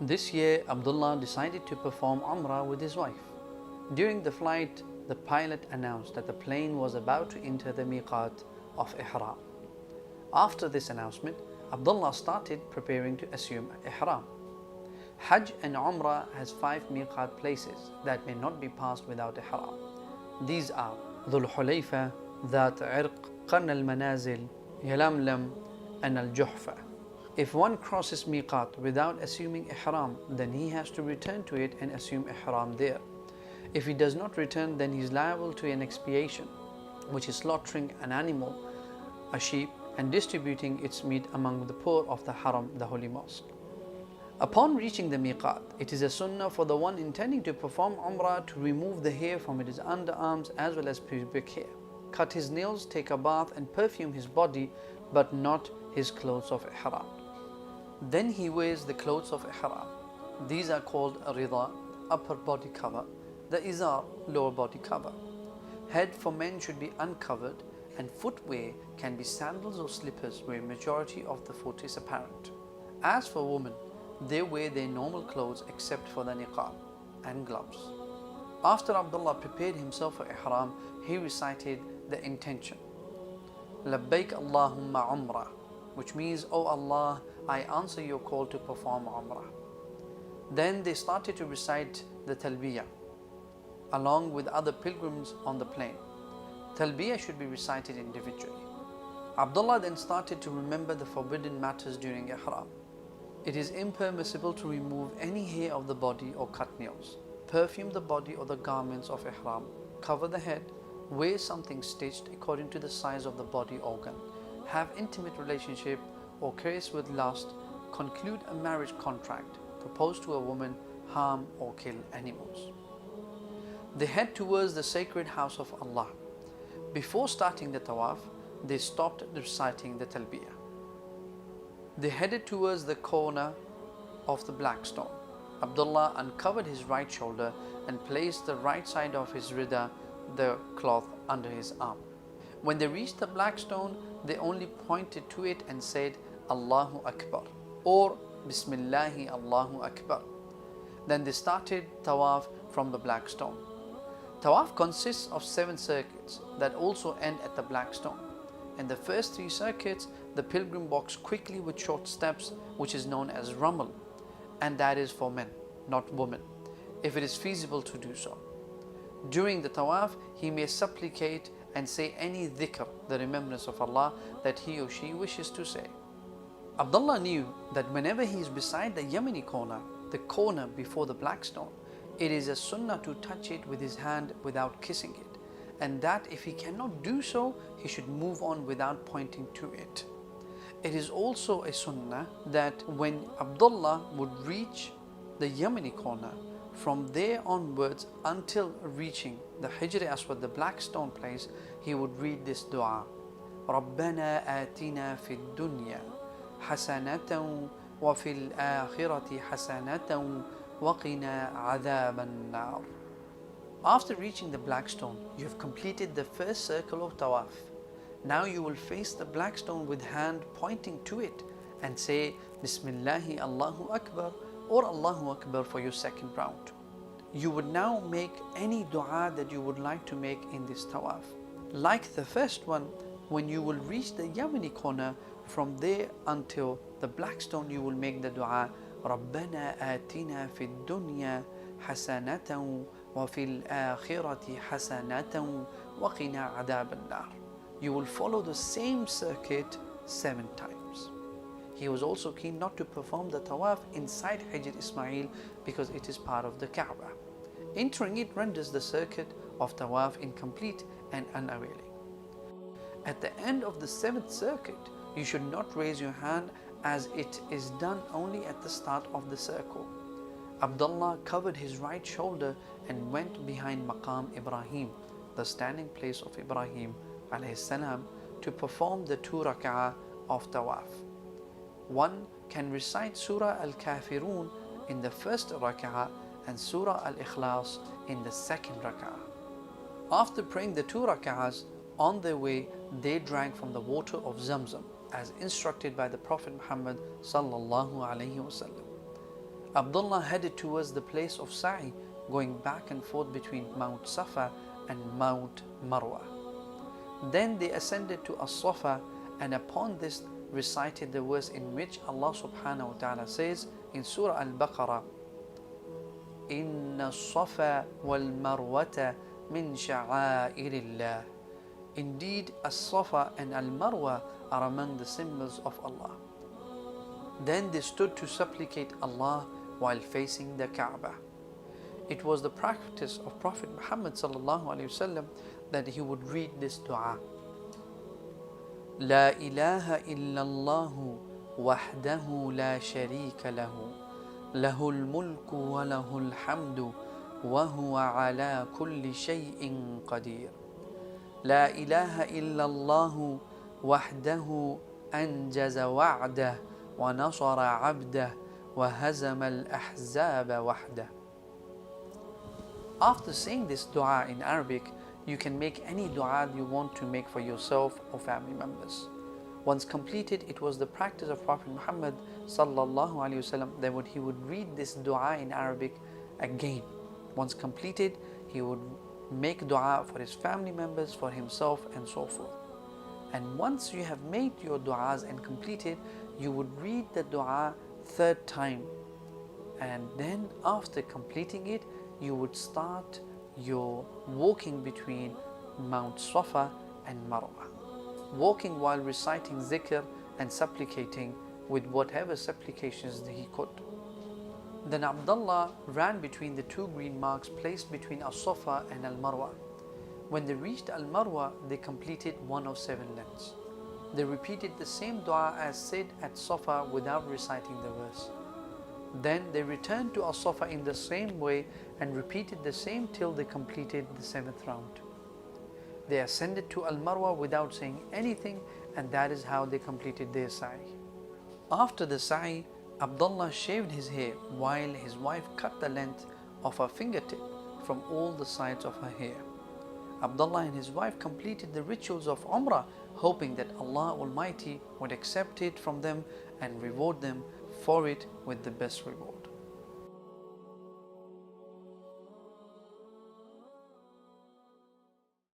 This year, Abdullah decided to perform Umrah with his wife. During the flight, the pilot announced that the plane was about to enter the miqat of Ihram. After this announcement, Abdullah started preparing to assume Ihram. Hajj and Umrah has 5 miqat places that may not be passed without Ihram. These are Dhul Hulayfa, Dhat Irq, Qarn al-Manazil, Yalamlam, and Al-Juhfa. If one crosses miqat without assuming ihram, then he has to return to it and assume ihram there. If he does not return, then he is liable to an expiation, which is slaughtering an animal, a sheep, and distributing its meat among the poor of the haram, the holy mosque. Upon reaching the miqat, it is a sunnah for the one intending to perform umrah to remove the hair from his underarms as well as pubic hair, cut his nails, take a bath, and perfume his body, but not his clothes of ihram. Then he wears the clothes of ihram. These are called a rida, upper body cover, the izar, lower body cover. Head for men should be uncovered, and footwear can be sandals or slippers where majority of the foot is apparent. As for women, they wear their normal clothes except for the niqab and gloves. After Abdullah prepared himself for ihram, he recited the intention, Labbaik Allahumma Umrah, which means, "O Allah, I answer your call to perform Umrah." Then they started to recite the Talbiyah along with other pilgrims on the plane. Talbiyah should be recited individually. Abdullah then started to remember the forbidden matters during Ihram. It is impermissible to remove any hair of the body or cut nails, perfume the body or the garments of Ihram, cover the head, wear something stitched according to the size of the body organ, have intimate relationship or caress with lust, conclude a marriage contract, propose to a woman, harm or kill animals. They head towards the sacred house of Allah. Before starting the tawaf, they stopped reciting the talbiyah. They headed towards the corner of the black stone. Abdullah uncovered his right shoulder and placed the right side of his rida, the cloth, under his arm. When they reached the black stone, they only pointed to it and said, Allahu Akbar, or Bismillahi Allahu Akbar. Then they started tawaf from the black stone. Tawaf consists of 7 circuits that also end at the black stone. In the first 3 circuits, the pilgrim walks quickly with short steps, which is known as ramal, and that is for men, not women, if it is feasible to do so. During the tawaf, he may supplicate and say any dhikr, the remembrance of Allah, that he or she wishes to say. Abdullah knew that whenever he is beside the Yamani corner, the corner before the black stone, it is a sunnah to touch it with his hand without kissing it, and that if he cannot do so, he should move on without pointing to it. It is also a sunnah that when Abdullah would reach the Yamani corner, from there onwards until reaching the Hijr Aswad, the black stone place, he would read this dua, رَبَّنَا آتِنَا فِي الدُّنْيَا حَسَنَةً وَفِي الْآخِرَةِ حَسَنَةً وَقِنَا عَذَابَ النَّارِ. After reaching the black stone, you have completed the first circle of tawaf. Now you will face the black stone with hand pointing to it and say Bismillahi Allahu Akbar or Allahu Akbar for your second round. You would now make any dua that you would like to make in this tawaf. Like the first one, when you will reach the Yamani corner, from there until the black stone, you will make the dua رَبَّنَا آتِنَا فِي الدُّنْيَا حَسَنَةً وَفِي الْآخِرَةِ حَسَنَةً وَقِنَا عَذَابَ النَّارِ. You will follow the same circuit 7 times. He was also keen not to perform the tawaf inside Hijr Ismail because it is part of the Kaaba. Entering it renders the circuit of tawaf incomplete and unavailing. At the end of the 7th circuit, you should not raise your hand as it is done only at the start of the circle. Abdullah covered his right shoulder and went behind Maqam Ibrahim, the standing place of Ibrahim alayhi salam, to perform the 2 rak'ah of tawaf. One can recite Surah Al-Kafirun in the first rak'ah and Surah Al-Ikhlas in the second rak'ah. After praying the 2 rak'ahs, on their way they drank from the water of Zamzam as instructed by the Prophet Muhammad sallallahu alaihi wasallam. Abdullah headed towards the place of Sa'i, going back and forth between Mount Safa and Mount Marwa. Then they ascended to As-Safa, and upon this recited the verse in which Allah subhanahu wa ta'ala says in Surah Al-Baqarah, Inna as-Safa wal-Marwata min sha'airillah. Indeed, As-Safa and Al-Marwa are among the symbols of Allah. Then they stood to supplicate Allah while facing the Kaaba. It was the practice of Prophet Muhammad sallallahu alaihi wasallam that he would read this dua. La ilaha illallah wahdahu la sharika lahu, lahul mulku wa lahul hamdu, wa huwa ala kulli shay'in qadir. La ilaha illallah wahdahu anjaza wa'dah wa nasara 'abdah wa hazama al-ahzaba wahdah. After saying this dua in Arabic, you can make any dua you want to make for yourself or family members. Once completed, it was the practice of Prophet Muhammad sallallahu alaihi wasallam that he would read this dua in Arabic again. Once completed, he would make dua for his family members, for himself, and so forth. And once you have made your duas and completed, you would read the dua third time. And then after completing it, you would start your walking between Mount Safa and Marwa, walking while reciting zikr and supplicating with whatever supplications he could. Then Abdullah ran between the two green marks placed between As-Safa and Al-Marwa. When they reached Al-Marwa, they completed one of 7 lengths. They repeated the same dua as said at Safa without reciting the verse. Then they returned to As-Safa in the same way and repeated the same till they completed the 7th round. They ascended to Al-Marwa without saying anything, and that is how they completed their sa'i. After the sa'i, Abdullah shaved his hair while his wife cut the length of her fingertip from all the sides of her hair. Abdullah and his wife completed the rituals of Umrah, hoping that Allah Almighty would accept it from them and reward them for it with the best reward.